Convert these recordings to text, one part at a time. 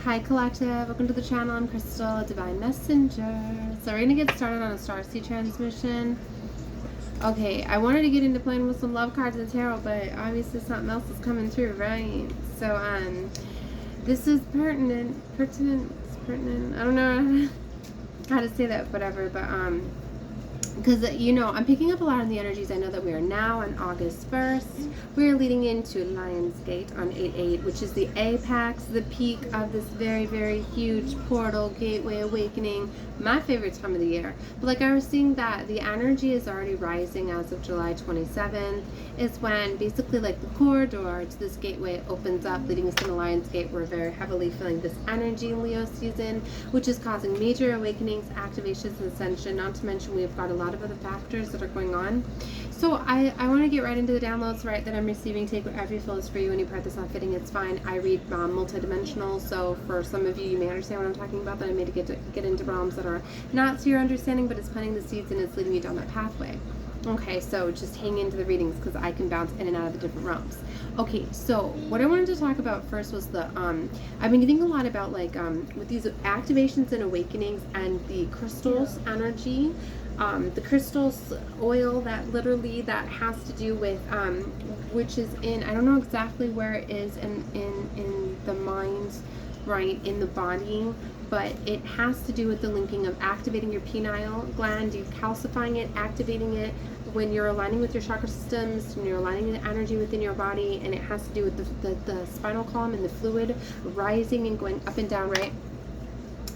Hi Collective, welcome to the channel. I'm Christo, a Divine Messenger. So we're going to get started on a Starseed transmission. Okay, I wanted to get into playing with some love cards and tarot, but obviously something else is coming through, right? So, this is pertinent. I don't know how to say that, whatever, but, because, you know, I'm picking up a lot of the energies. I know that we are now on August 1st. We are leading into Lionsgate on 8/8, which is the apex, the peak of this very, very huge portal, gateway, awakening. My favorite time of the year. But like I was seeing that the energy is already rising as of July 27th. Is when basically like the corridor to this gateway opens up, leading us to the Lionsgate. We're very heavily feeling this energy in Leo season, which is causing major awakenings, activations, and ascension. Not to mention we've got a lot of other factors that are going on. So I want to get right into the downloads, right, that I'm receiving. Take whatever you feel is for you. Any part that's not fitting, it's fine. I read multidimensional, so for some of you, you may understand what I'm talking about, that I made to get into realms that are not to your understanding, but it's planting the seeds and it's leading you down that pathway. Okay, so just hang into the readings because I can bounce in and out of the different realms. Okay, so what I wanted to talk about first was the, I've been getting a lot about like, with these activations and awakenings and the crystals energy, the crystals oil that literally, that has to do with, which is in, I don't know exactly where it is in the mind, right, in the body, but it has to do with the linking of activating your pineal gland, decalcifying it, activating it when you're aligning with your chakra systems, when you're aligning the energy within your body, and it has to do with the spinal column and the fluid rising and going up and down, right?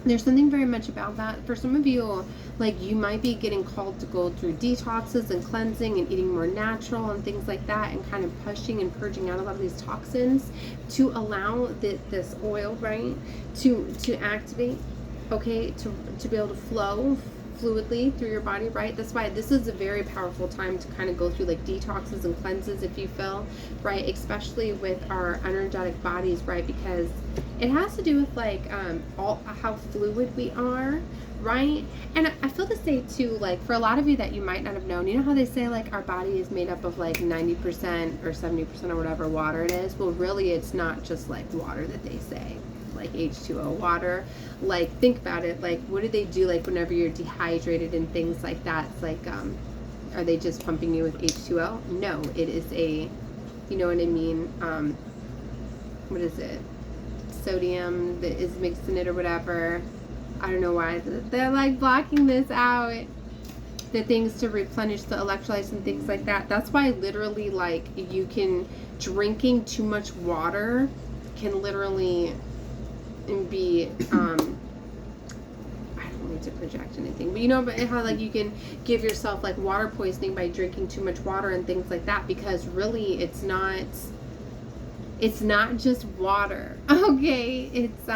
There's something very much about that. For some of you, like, you might be getting called to go through detoxes and cleansing and eating more natural and things like that, and kind of pushing and purging out a lot of these toxins to allow this oil, right, to activate, okay, to be able to flow fluidly through your body, right? That's why this is a very powerful time to kind of go through like detoxes and cleanses, if you feel, right, especially with our energetic bodies, right, because it has to do with like how fluid we are, right? And I feel the same too, like for a lot of you that you might not have known, you know how they say like our body is made up of like 90% or 70% or whatever water it is? Well, really it's not just like water that they say, like H2O water. Like, think about it, like what do they do like whenever you're dehydrated and things like that? It's like, are they just pumping you with H2O? No, it is a, you know what I mean, what is it, sodium that is mixed in it or whatever. I don't know why they're like blocking this out, the things to replenish the electrolytes and things like that. That's why literally like you can, drinking too much water can literally be I don't need to project anything, but you know, but how like you can give yourself like water poisoning by drinking too much water and things like that, because really it's not just water, okay? It's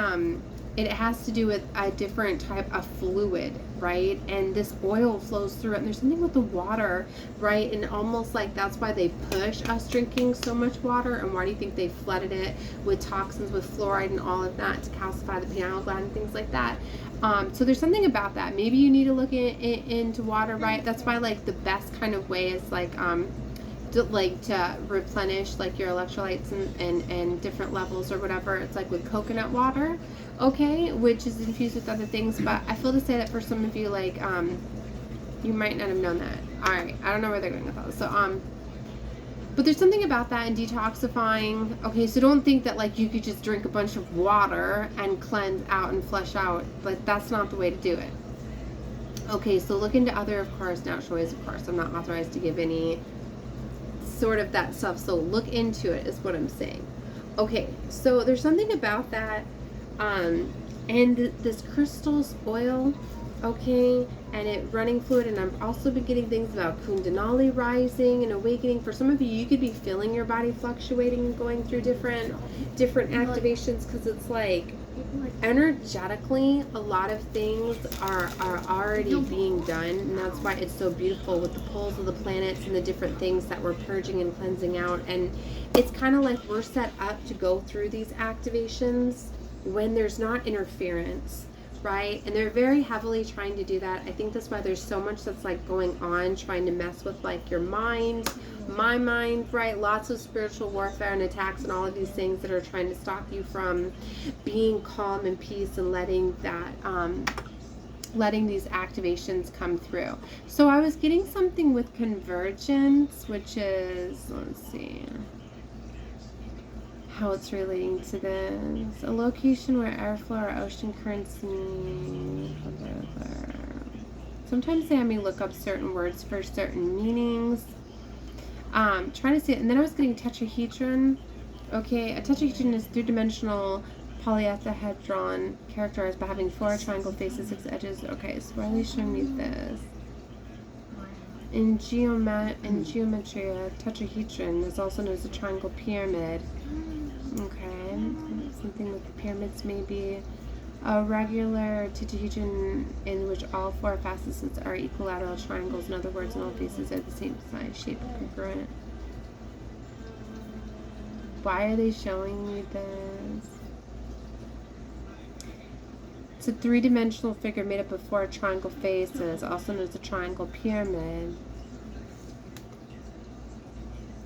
it has to do with a different type of fluid, right? And this oil flows through it, and there's something with the water, right? And almost like that's why they push us drinking so much water. And why do you think they flooded it with toxins, with fluoride and all of that to calcify the pineal gland and things like that? So there's something about that. Maybe you need to look into water, right? That's why like the best kind of way is like to replenish like your electrolytes and different levels or whatever. It's like with coconut water, okay, which is infused with other things. But I feel to say that for some of you, like you might not have known that. All right, I don't know where they're going with that. So but there's something about that and detoxifying. Okay, so don't think that like you could just drink a bunch of water and cleanse out and flush out, but that's not the way to do it. Okay, so look into other, of course, natural ways. Of course, I'm not authorized to give any sort of that stuff, so look into it is what I'm saying. Okay, so there's something about that, and this crystals oil, okay, and it running fluid. And I've also been getting things about Kundalini rising and awakening. For some of you, you could be feeling your body fluctuating and going through different activations, because it's like energetically a lot of things are already being done, and that's why it's so beautiful with the poles of the planets and the different things that we're purging and cleansing out. And it's kind of like we're set up to go through these activations when there's not interference, right? And they're very heavily trying to do that. I think that's why there's so much that's like going on, trying to mess with like your mind, my mind, right? Lots of spiritual warfare and attacks and all of these things that are trying to stop you from being calm and peace and letting that letting these activations come through. So I was getting something with Convergence, which is, let's see how it's relating to this. A location where airflow or ocean currents meet. Sometimes they have me look up certain words for certain meanings. Trying to see it. And then I was getting tetrahedron. Okay, a tetrahedron is three-dimensional polyhedron characterized by having 4 triangle faces, 6 edges. Okay, so why are they showing me this? In geometry, a tetrahedron is also known as a triangle pyramid. Okay, something with the pyramids may be a regular tetrahedron in which all 4 facets are equilateral triangles. In other words, and all faces are the same size, shape, and congruent. Why are they showing me this? It's a 3-dimensional figure made up of 4 triangle faces, also known as a triangle pyramid.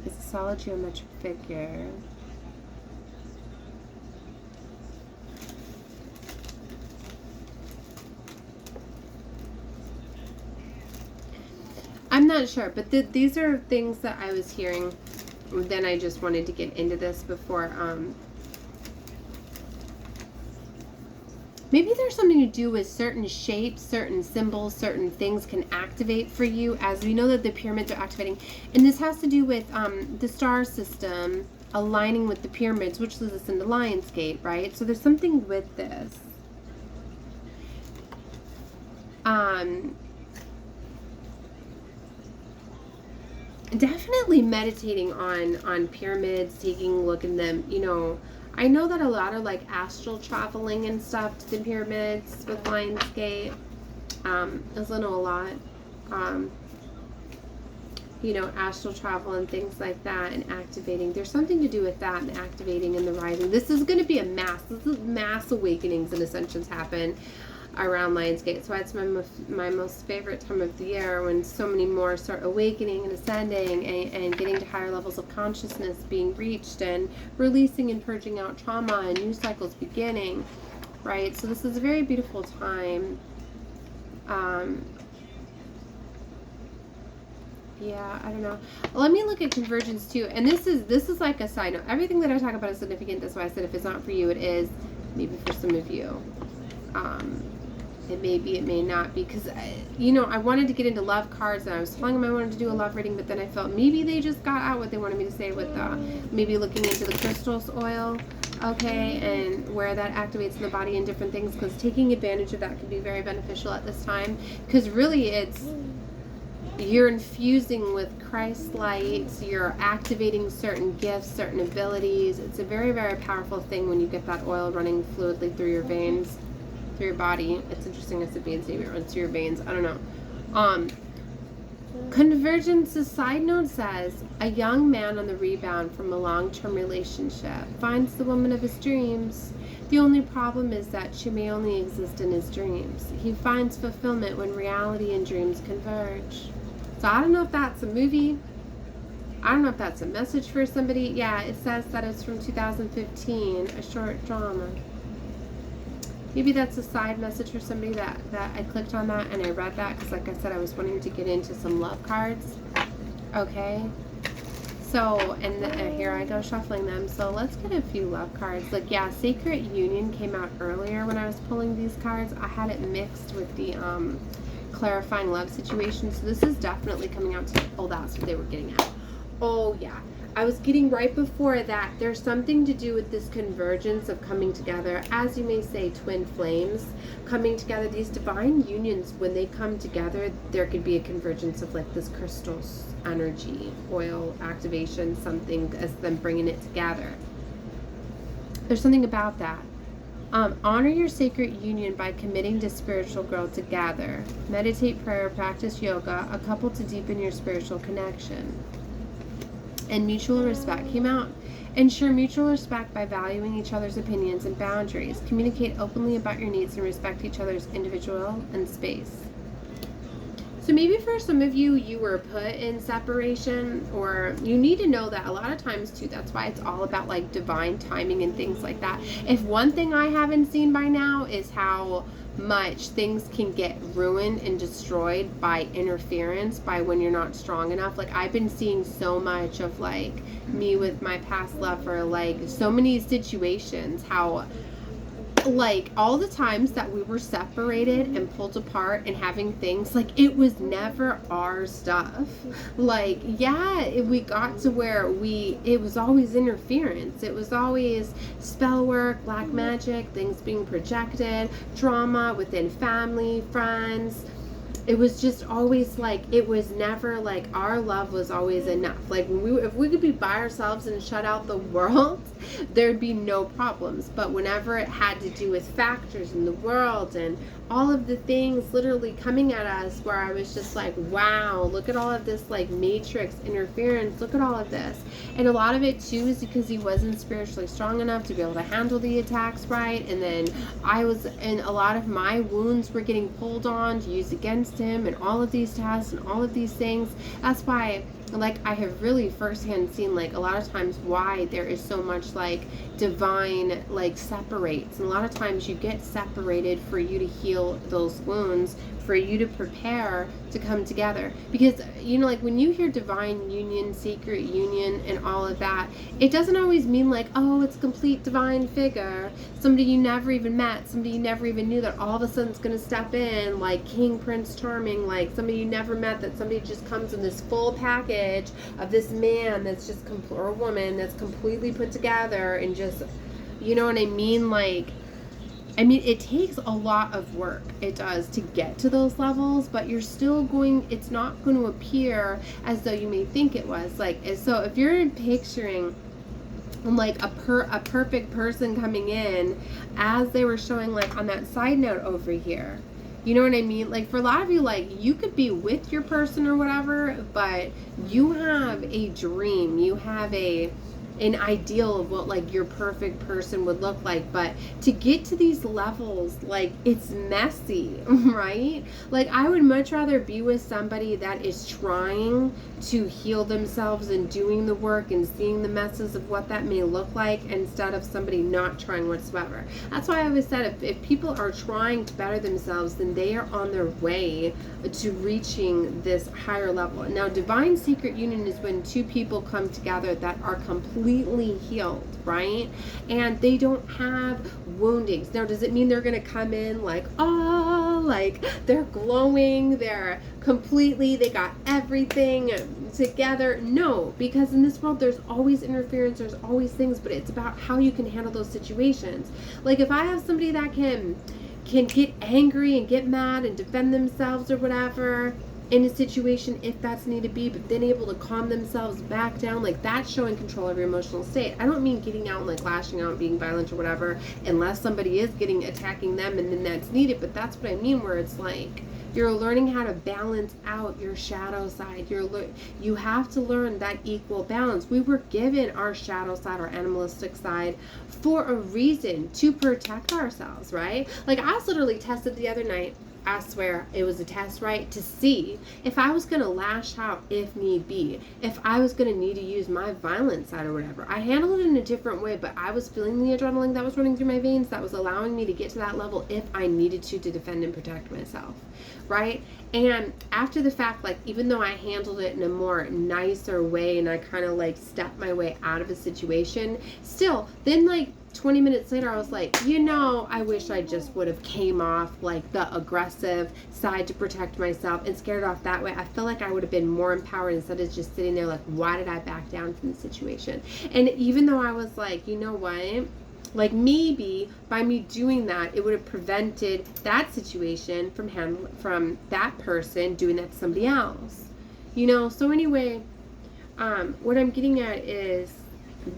It's a solid geometric figure. I'm not sure, but these are things that I was hearing. Then I just wanted to get into this before. Maybe there's something to do with certain shapes, certain symbols, certain things can activate for you, as we know that the pyramids are activating. And this has to do with the star system aligning with the pyramids, which leads us into Lionsgate, right? So there's something with this. Definitely meditating on pyramids, taking a look at them. You know, I know that a lot of like astral traveling and stuff to the pyramids with Lionsgate. Also know a lot. You know, astral travel and things like that, and activating. There's something to do with that and activating and the rising. This is going to be a mass awakenings and ascensions happen around Lionsgate. So it's my most favorite time of the year, when so many more start awakening and ascending and getting to higher levels of consciousness being reached, and releasing and purging out trauma and new cycles beginning, right? So this is a very beautiful time. Yeah, I don't know. Let me look at Convergence too. And this is like a side note. Everything that I talk about is significant. That's why I said if it's not for you, it is. Maybe for some of you. It may be, it may not be, because you know, I wanted to get into love cards, and I was telling them I wanted to do a love reading, but then I felt maybe they just got out what they wanted me to say with maybe looking into the crystals oil, okay, and where that activates in the body and different things, because taking advantage of that can be very beneficial at this time, because really it's, you're infusing with Christ light, you're activating certain gifts, certain abilities. It's a very, very powerful thing when you get that oil running fluidly through your veins, through your body. It's interesting as a being saying it runs through your veins. I don't know. Convergence, a side note, says a young man on the rebound from a long-term relationship finds the woman of his dreams. The only problem is that she may only exist in his dreams. He finds fulfillment when reality and dreams converge. So I don't know if that's a movie. I don't know if that's a message for somebody. Yeah, it says that it's from 2015, a short drama. Maybe that's a side message for somebody that I clicked on that and I read that because, like I said, I was wanting to get into some love cards. Okay. So, and here I go shuffling them. So let's get a few love cards. Like, yeah, Sacred Union came out earlier when I was pulling these cards. I had it mixed with the clarifying love situation. So this is definitely coming out to, oh, that's what they were getting at. Oh, yeah. I was getting right before that, there's something to do with this convergence of coming together, as you may say, twin flames coming together. These divine unions, when they come together, there could be a convergence of like this crystal energy, oil activation, something as them bringing it together. There's something about that. Honor your sacred union by committing to spiritual growth together. Meditate, prayer, practice yoga, a couple to deepen your spiritual connection. And mutual respect came out. Ensure mutual respect by valuing each other's opinions and boundaries. Communicate openly about your needs and respect each other's individual and space. So maybe for some of you, you were put in separation, or you need to know that a lot of times too, that's why it's all about like divine timing and things like that. If one thing I haven't seen by now is how much things can get ruined and destroyed by interference, by when you're not strong enough. Like I've been seeing so much of like me with my past lover, like so many situations, how like all the times that we were separated and pulled apart and having things, like it was never our stuff. Like yeah, we got to where it was always interference, it was always spell work, black magic, things being projected, drama within family, friends. It was just always like, it was never like our love was always enough. Like if we could be by ourselves and shut out the world, there'd be no problems. But whenever it had to do with factors in the world and all of the things literally coming at us, where I was just like, wow, look at all of this like matrix interference, look at all of this. And a lot of it too is because he wasn't spiritually strong enough to be able to handle the attacks right. And then and a lot of my wounds were getting pulled on to use against him, and all of these tasks and all of these things. That's why like I have really firsthand seen like a lot of times why there is so much like divine like separates, and a lot of times you get separated for you to heal those wounds, for you to prepare to come together. Because you know, like when you hear divine union, secret union, and all of that, it doesn't always mean like, oh, it's complete divine figure, somebody you never even met, somebody you never even knew, that all of a sudden is going to step in like King Prince Charming, like somebody you never met, that somebody just comes in this full package of this man that's just or a woman that's completely put together, and just, you know what I mean? Like, I mean, it takes a lot of work, it does, to get to those levels, but you're still it's not going to appear as though you may think it was. Like, so if you're picturing like a perfect person coming in, as they were showing like on that side note over here, you know what I mean? Like for a lot of you, like you could be with your person or whatever, but you have a dream, you have an ideal of what like your perfect person would look like. But to get to these levels, like it's messy, right? Like I would much rather be with somebody that is trying to heal themselves and doing the work and seeing the messes of what that may look like, instead of somebody not trying whatsoever. That's why I always said, if people are trying to better themselves, then they are on their way to reaching this higher level. Now, divine secret union is when two people come together that are completely healed, right? And they don't have woundings. Now, does it mean they're going to come in like, oh, like they're glowing, they're completely, they got everything together? No, because in this world there's always interference, there's always things, but it's about how you can handle those situations. Like if I have somebody that can get angry and get mad and defend themselves or whatever in a situation, if that's needed be, but then able to calm themselves back down, like that's showing control of your emotional state. I don't mean getting out and like lashing out and being violent or whatever, unless somebody is attacking them and then that's needed. But that's what I mean, where it's like you're learning how to balance out your shadow side. You have to learn that equal balance. We were given our shadow side, our animalistic side, for a reason, to protect ourselves, right? Like I was literally tested the other night. I swear it was a test, right? To see if I was going to lash out if need be, if I was going to need to use my violent side or whatever. I handled it in a different way, but I was feeling the adrenaline that was running through my veins that was allowing me to get to that level if I needed to defend and protect myself, right? And after the fact, like even though I handled it in a more nicer way and I kind of like stepped my way out of a situation, still then like 20 minutes later I was like, you know, I wish I just would have came off like the aggressive side to protect myself and scared off that way. I feel like I would have been more empowered instead of just sitting there like, why did I back down from the situation? And even though I was like, you know what, like maybe by me doing that, it would have prevented that situation from that person doing that to somebody else, you know? So anyway, what I'm getting at is,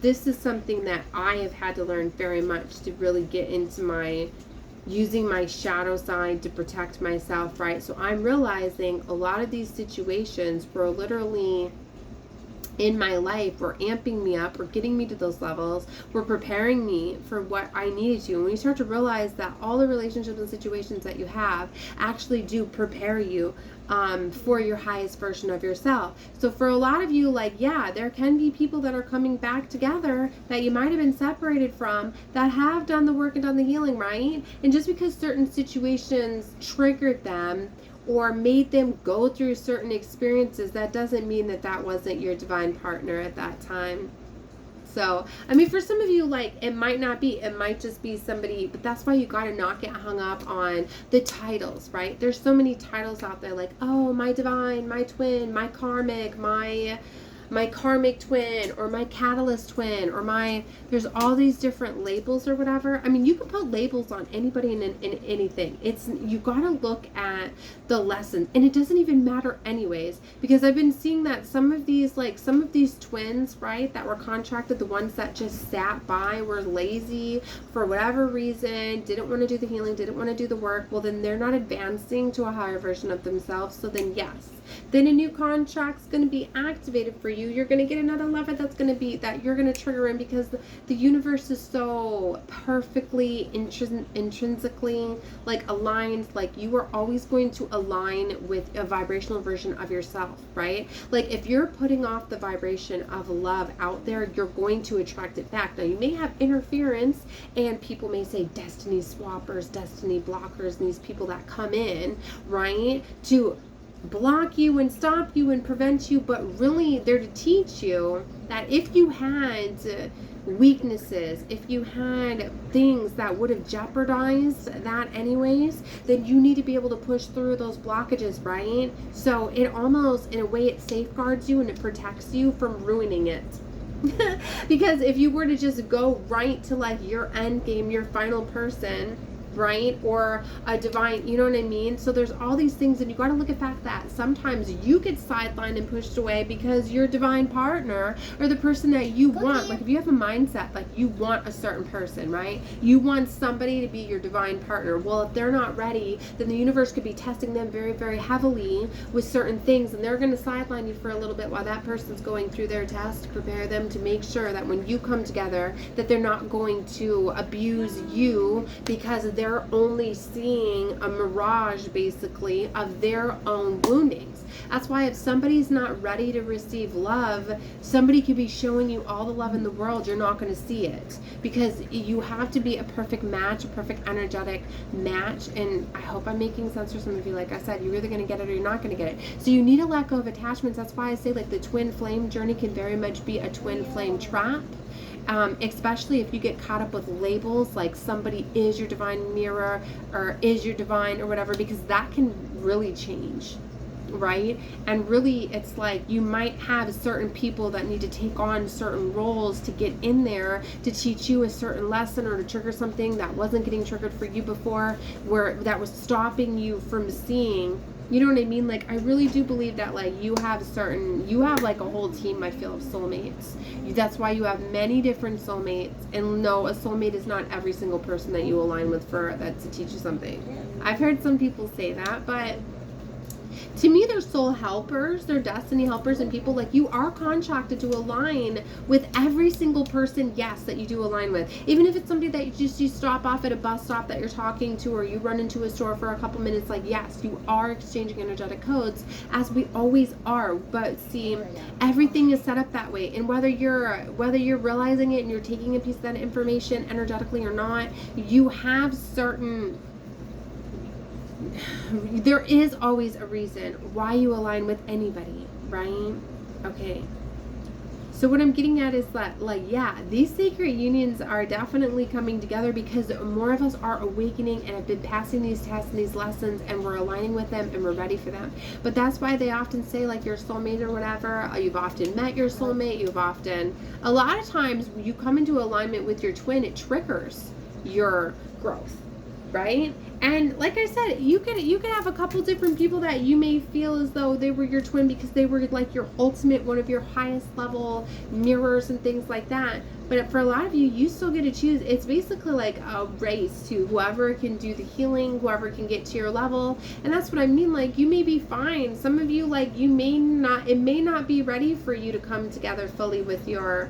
this is something that I have had to learn very much to really get into using my shadow side to protect myself, right? So I'm realizing a lot of these situations were literally in my life were amping me up, or getting me to those levels, were preparing me for what I needed to. And when you start to realize that all the relationships and situations that you have actually do prepare you for your highest version of yourself. So for a lot of you, like, yeah, there can be people that are coming back together that you might have been separated from, that have done the work and done the healing, right? And just because certain situations triggered them or made them go through certain experiences, that doesn't mean that that wasn't your divine partner at that time. So, I mean, for some of you, like, it might not be, it might just be somebody, but that's why you got to not get hung up on the titles, right? There's so many titles out there, like, oh, my divine, my twin, my karmic, my karmic twin, or my catalyst twin, or there's all these different labels or whatever. I mean, you can put labels on anybody in anything. You gotta look at the lesson, and it doesn't even matter anyways, because I've been seeing that some of these twins, right, that were contracted, the ones that just sat by, were lazy for whatever reason, didn't want to do the healing, didn't want to do the work, well, then they're not advancing to a higher version of themselves. So then, yes, then a new contract's going to be activated for you. You're going to get another lover that you're going to trigger in, because the universe is so perfectly intrinsically like aligned. Like, you are always going to align with a vibrational version of yourself, right? Like, if you're putting off the vibration of love out there, you're going to attract it back. Now, you may have interference, and people may say destiny swappers, destiny blockers, and these people that come in, right, to block you and stop you and prevent you, but really they're to teach you that if you had weaknesses, if you had things that would have jeopardized that anyways, then you need to be able to push through those blockages, right? So it almost, in a way, it safeguards you and it protects you from ruining it. Because if you were to just go right to like your end game, your final person, right, or a divine, you know what I mean? So there's all these things, and you got to look at the fact that sometimes you get sidelined and pushed away because your divine partner, or the person that you want, like if you have a mindset like you want a certain person, right, you want somebody to be your divine partner, well, if they're not ready, then the universe could be testing them very, very heavily with certain things, and they're going to sideline you for a little bit while that person's going through their test to prepare them to make sure that when you come together, that they're not going to abuse you, because they're only seeing a mirage, basically, of their own woundings. That's why if somebody's not ready to receive love, somebody could be showing you all the love in the world, you're not going to see it, because you have to be a perfect match, a perfect energetic match. And I hope I'm making sense for some of you. Like I said, you're either going to get it or you're not going to get it. So you need to let go of attachments. That's why I say, like, the twin flame journey can very much be a twin flame trap. Especially if you get caught up with labels like somebody is your divine mirror, or is your divine, or whatever, because that can really change, right? And really, it's like you might have certain people that need to take on certain roles to get in there to teach you a certain lesson, or to trigger something that wasn't getting triggered for you before, where that was stopping you from seeing. You know what I mean? Like, I really do believe that, like, you have like a whole team, I feel, of soulmates. That's why you have many different soulmates. And no, a soulmate is not every single person that you align with for that to teach you something. I've heard some people say that, but to me, they're soul helpers, they're destiny helpers, and people, like, you are contracted to align with every single person, yes, that you do align with. Even if it's somebody that you stop off at a bus stop that you're talking to, or you run into a store for a couple minutes, like, yes, you are exchanging energetic codes, as we always are. But see, everything is set up that way, and whether you're realizing it and you're taking a piece of that information energetically or not, you have certain, there is always a reason why you align with anybody, right? Okay. So what I'm getting at is that, like, yeah, these sacred unions are definitely coming together because more of us are awakening and have been passing these tests and these lessons, and we're aligning with them and we're ready for them. But that's why they often say, like, your soulmate or whatever, you've often met your soulmate, a lot of times you come into alignment with your twin, it triggers your growth, right? And like I said, you could have a couple different people that you may feel as though they were your twin because they were like your ultimate, one of your highest level mirrors and things like that. But for a lot of you, you still get to choose. It's basically like a race to whoever can do the healing, whoever can get to your level. And that's what I mean. Like, you may be fine. Some of you, like, it may not be ready for you to come together fully with your,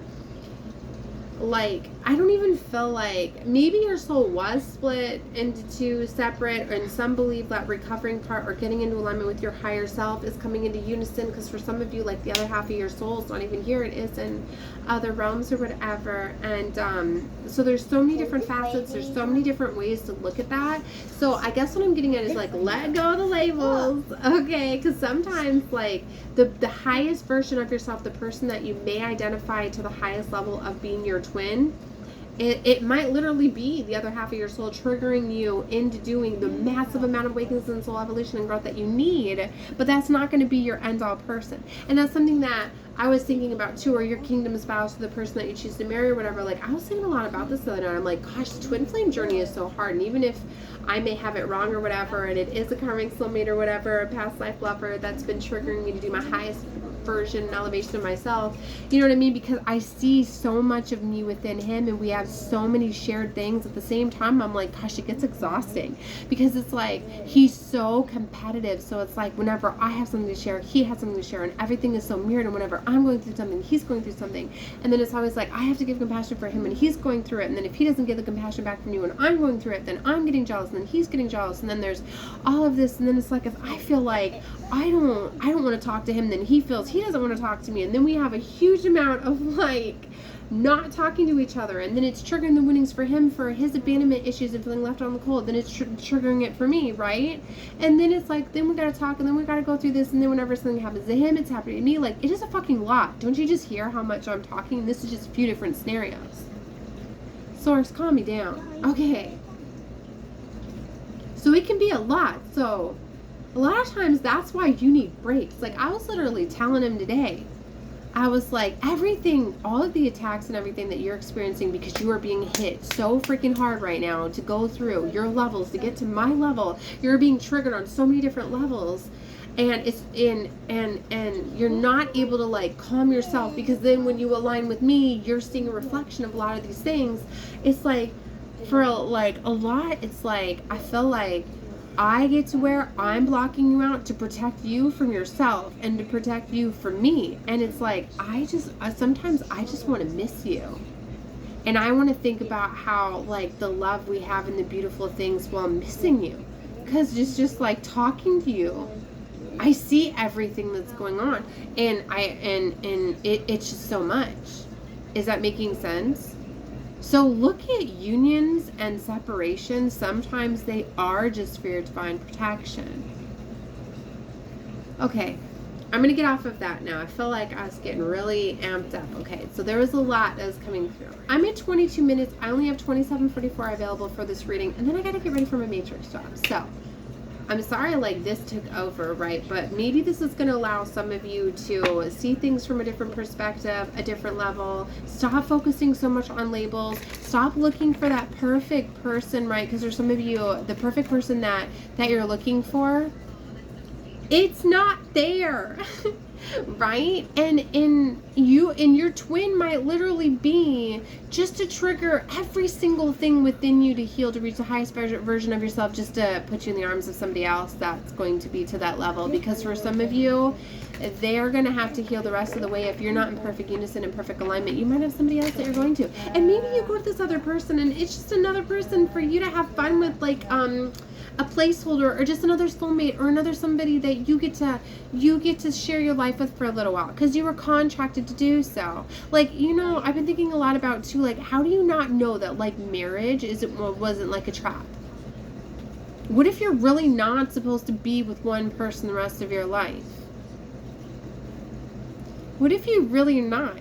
like, I don't even feel like, maybe your soul was split into two separate, and some believe that recovering part or getting into alignment with your higher self is coming into unison, because for some of you, like, the other half of your soul is not even here, it is in other realms or whatever. And so there's so many different facets, there's so many different ways to look at that. So I guess what I'm getting at is, like, let go of the labels, okay? Because sometimes, like, the highest version of yourself, the person that you may identify to the highest level of being your twin, it might literally be the other half of your soul triggering you into doing the massive amount of awakenings and soul evolution and growth that you need, but that's not going to be your end-all person. And that's something that I was thinking about too, or your kingdom spouse, or the person that you choose to marry or whatever. Like, I was thinking a lot about this the other night. I'm like, gosh, the twin flame journey is so hard. And even if I may have it wrong or whatever, and it is a karmic soulmate or whatever, a past life lover that's been triggering me to do my highest version and elevation of myself, you know what I mean? Because I see so much of me within him, and we have so many shared things. At the same time, I'm like, gosh, it gets exhausting, because it's like he's so competitive. So it's like whenever I have something to share, he has something to share, and everything is so mirrored. And whenever I'm going through something, he's going through something, and then it's always like I have to give compassion for him, and he's going through it. And then if he doesn't get the compassion back from you when I'm going through it, then I'm getting jealous, and then he's getting jealous, and then there's all of this. And then it's like, if I feel like I don't want to talk to him, then he feels he doesn't want to talk to me, and then we have a huge amount of, like, not talking to each other, and then it's triggering the winnings for him for his abandonment issues and feeling left on the cold. Then it's triggering it for me, right? And then it's like, then we gotta talk, and then we gotta go through this, and then whenever something happens to him, it's happening to me. Like, it is a fucking lot. Don't you just hear how much I'm talking? This is just a few different scenarios. Source, calm me down. Okay. So it can be a lot. So a lot of times that's why you need breaks. Like, I was literally telling him today, I was like, everything, all of the attacks and everything that you're experiencing, because you are being hit so freaking hard right now to go through your levels to get to my level. You're being triggered on so many different levels, and it's and you're not able to, like, calm yourself, because then when you align with me, you're seeing a reflection of a lot of these things. It's like, for like a lot, it's like I feel like I get to where I'm blocking you out to protect you from yourself and to protect you from me. And it's like, sometimes I just want to miss you. And I want to think about how, like, the love we have and the beautiful things while missing you. Because it's just like talking to you, I see everything that's going on. And it's just so much. Is that making sense? So look at unions and separations. Sometimes they are just for your divine protection. Okay, I'm going to get off of that now. I feel like I was getting really amped up. Okay, so there was a lot that was coming through. I'm at 22 minutes. I only have 27:44 available for this reading, and then I got to get ready for my matrix job. So I'm sorry, like, this took over, right? But maybe this is going to allow some of you to see things from a different perspective, a different level. Stop focusing so much on labels. Stop looking for that perfect person, right? Because there's some of you, the perfect person that you're looking for, it's not there. Right? And your twin might literally be just to trigger every single thing within you to heal, to reach the highest version of yourself, just to put you in the arms of somebody else that's going to be to that level. Because for some of you, they're going to have to heal the rest of the way. If you're not in perfect unison and perfect alignment, you might have somebody else that you're going to. And maybe you go to this other person and it's just another person for you to have fun with, like, a placeholder, or just another soulmate, or another somebody that you get to share your life with for a little while, because you were contracted to do so. Like, you know, I've been thinking a lot about too, like, how do you not know that, like, marriage wasn't like a trap? What if you're really not supposed to be with one person the rest of your life? What if you really not?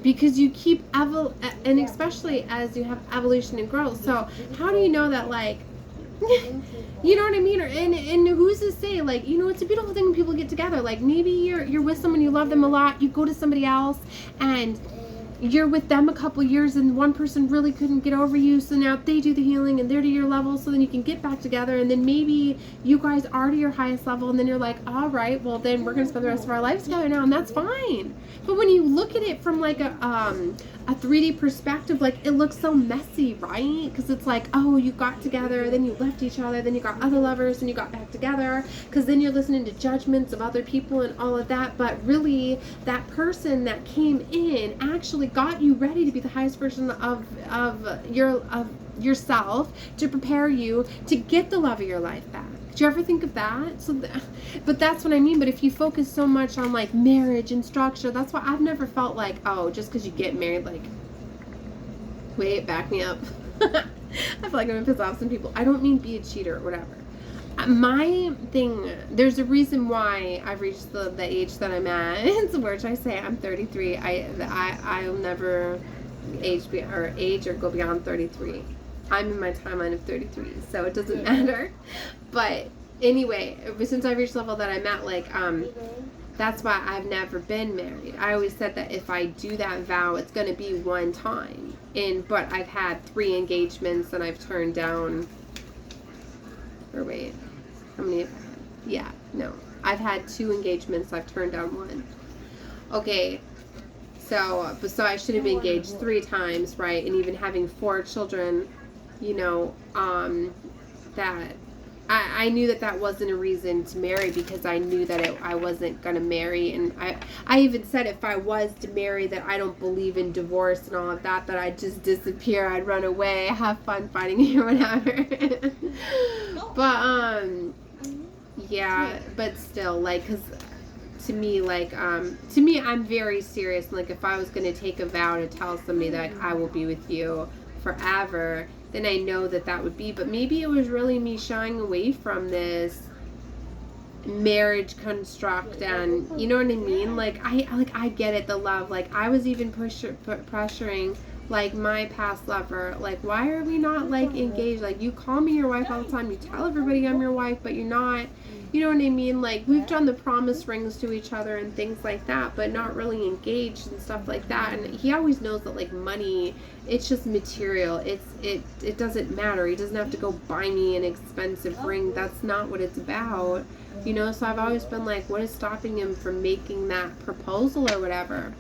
Because you keep and especially as you have evolution and growth. So how do you know that, like, you know what I mean? And who's to say, like, you know, it's a beautiful thing when people get together. Like, maybe you're with someone, you love them a lot, you go to somebody else, and you're with them a couple years and one person really couldn't get over you, so now they do the healing and they're to your level, so then you can get back together, and then maybe you guys are to your highest level, and then you're like, all right, well then we're gonna spend the rest of our lives together now, and that's fine. But when you look at it from like a 3D perspective, like it looks so messy, right? Because it's like, oh, you got together, then you left each other, then you got other lovers, and you got back together, because then you're listening to judgments of other people and all of that. But really, that person that came in actually got you ready to be the highest version of yourself, to prepare you to get the love of your life back. Do you ever think of that? But that's what I mean. But if you focus so much on like marriage and structure, that's why I've never felt like, oh, just because you get married, like, wait, back me up. I feel like I'm gonna piss off some people. I don't mean be a cheater or whatever. My thing, there's a reason why I've reached the age that I'm at. It's which I say I'm 33. I'll never age or go beyond 33. I'm in my timeline of 33, so it doesn't matter. But anyway, since I've reached the level that I'm at, like, that's why I've never been married. I always said that if I do that vow, it's going to be one time. But I've had 3 engagements and I've turned down, or wait, how many have I had? Yeah, no. I've had 2 engagements, I've turned down 1. Okay. So I should have been engaged 3 times, right? And even having 4 children, you know, that I knew that wasn't a reason to marry, because I knew that I wasn't going to marry. And I even said if I was to marry, that I don't believe in divorce and all of that, that I'd just disappear, I'd run away, have fun fighting you or whatever. But, yeah, but still, like, because to me, like, I'm very serious. Like, if I was going to take a vow to tell somebody that, like, I will be with you forever, then I know that would be. But maybe it was really me shying away from this marriage construct, and you know what I mean? Like, I get it, the love. Like, I was even pressuring, like, my past lover, like, why are we not, like, engaged? Like, you call me your wife all the time, you tell everybody I'm your wife, but you're not. You know what I mean? Like, we've done the promise rings to each other and things like that, but not really engaged and stuff like that. And he always knows that, like, money, it's just material. It doesn't matter. He doesn't have to go buy me an expensive ring. That's not what it's about. You know, so I've always been like, what is stopping him from making that proposal or whatever?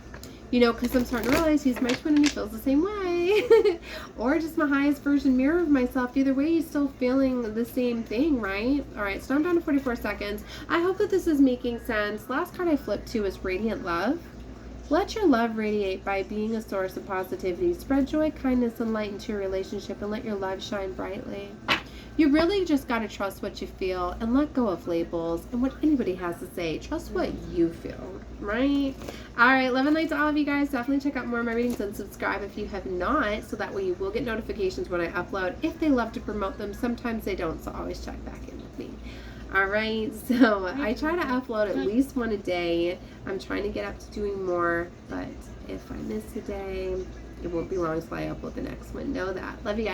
You know, because I'm starting to realize he's my twin and he feels the same way. Or just my highest version mirror of myself. Either way, he's still feeling the same thing, right? Alright, so I'm down to 44 seconds. I hope that this is making sense. Last card I flipped to is Radiant Love. Let your love radiate by being a source of positivity. Spread joy, kindness, and light into your relationship, and let your love shine brightly. You really just got to trust what you feel and let go of labels and what anybody has to say. Trust what you feel, right? All right, love and light to all of you guys. Definitely check out more of my readings and subscribe if you have not, so that way you will get notifications when I upload. If they love to promote them, sometimes they don't, so always check back in with me. All right, so I try to upload at least 1 a day. I'm trying to get up to doing more, but if I miss a day, it won't be long until I upload the next one. Know that. Love you guys.